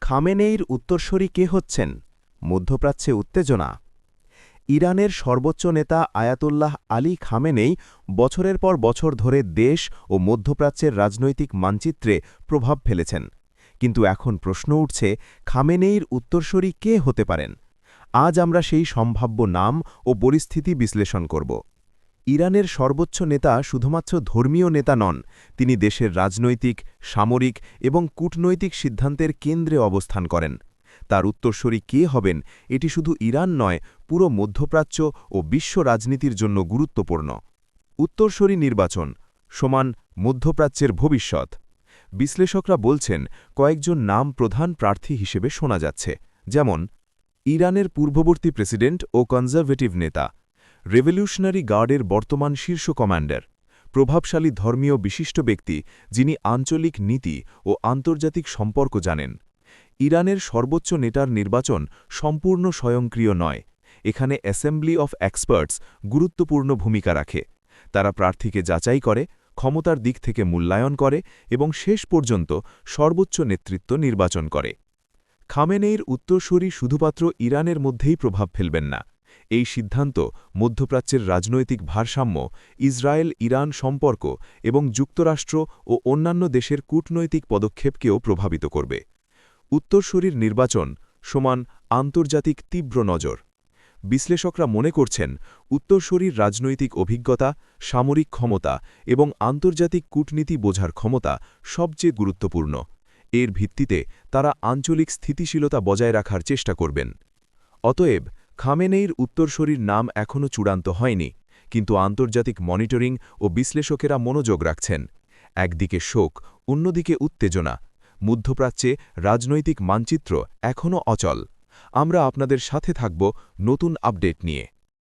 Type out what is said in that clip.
খামেনেইর উত্তরসূরি কে হচ্ছেন? মধ্যপ্রাচ্যে উত্তেজনা। ইরানের সর্বোচ্চ নেতা আয়াতুল্লাহ আলী খামেনেই বছরের পর বছর ধরে দেশ ও মধ্যপ্রাচ্যের রাজনৈতিক মানচিত্রে প্রভাব ফেলেছেন। কিন্তু এখন প্রশ্ন উঠছে, খামেনেইর উত্তরসূরি কে হতে পারেন? আজ আমরা সেই সম্ভাব্য নাম ও পরিস্থিতি বিশ্লেষণ করব। ইরানের সর্বোচ্চ নেতা শুধুমাত্র ধর্মীয় নেতা নন, তিনি দেশের রাজনৈতিক, সামরিক এবং কূটনৈতিক সিদ্ধান্তের কেন্দ্রে অবস্থান করেন। তার উত্তরসূরি কে হবেন, এটি শুধু ইরান নয়, পুরো মধ্যপ্রাচ্য ও বিশ্ব রাজনীতির জন্য গুরুত্বপূর্ণ। উত্তরসূরি নির্বাচন সমান মধ্যপ্রাচ্যের ভবিষ্যৎ। বিশ্লেষকরা বলছেন, কয়েকজন নাম প্রধান প্রার্থী হিসেবে শোনা যাচ্ছে, যেমন ইরানের পূর্ববর্তী প্রেসিডেন্ট ও কনজারভেটিভ নেতা, রেভলিউশনারি গার্ডের বর্তমান শীর্ষ কমান্ডার, প্রভাবশালী ধর্মীয় বিশিষ্ট ব্যক্তি যিনি আঞ্চলিক নীতি ও আন্তর্জাতিক সম্পর্ক জানেন। ইরানের সর্বোচ্চ নেতার নির্বাচন সম্পূর্ণ স্বয়ংক্রিয় নয়, এখানে অ্যাসেম্বলি অফ এক্সপার্টস গুরুত্বপূর্ণ ভূমিকা রাখে। তারা প্রার্থীকে যাচাই করে, ক্ষমতার দিক থেকে মূল্যায়ন করে এবং শেষ পর্যন্ত সর্বোচ্চ নেতৃত্ব নির্বাচন করে। খামেনেইর উত্তরসূরি শুধুমাত্র ইরানের মধ্যেই প্রভাব ফেলবেন না, এই সিদ্ধান্ত মধ্যপ্রাচ্যের রাজনৈতিক ভারসাম্য, ইসরায়েল-ইরান সম্পর্ক এবং যুক্তরাষ্ট্র ও অন্যান্য দেশের কূটনৈতিক পদক্ষেপকেও প্রভাবিত করবে। উত্তরসূরির নির্বাচন সমান আন্তর্জাতিক তীব্র নজর। বিশ্লেষকরা মনে করছেন, উত্তরসূরির রাজনৈতিক অভিজ্ঞতা, সামরিক ক্ষমতা এবং আন্তর্জাতিক কূটনীতি বোঝার ক্ষমতা সবচেয়ে গুরুত্বপূর্ণ। এর ভিত্তিতে তারা আঞ্চলিক স্থিতিশীলতা বজায় রাখার চেষ্টা করবেন। অতএব খামেনেইর উত্তরসূরির নাম এখনও চূড়ান্ত হয়নি, কিন্তু আন্তর্জাতিক মনিটরিং ও বিশ্লেষকেরা মনোযোগ রাখছেন। একদিকে শোক, অন্যদিকে উত্তেজনা। মধ্যপ্রাচ্যে রাজনৈতিক মানচিত্র এখনও অচল। আমরা আপনাদের সাথে থাকব নতুন আপডেট নিয়ে।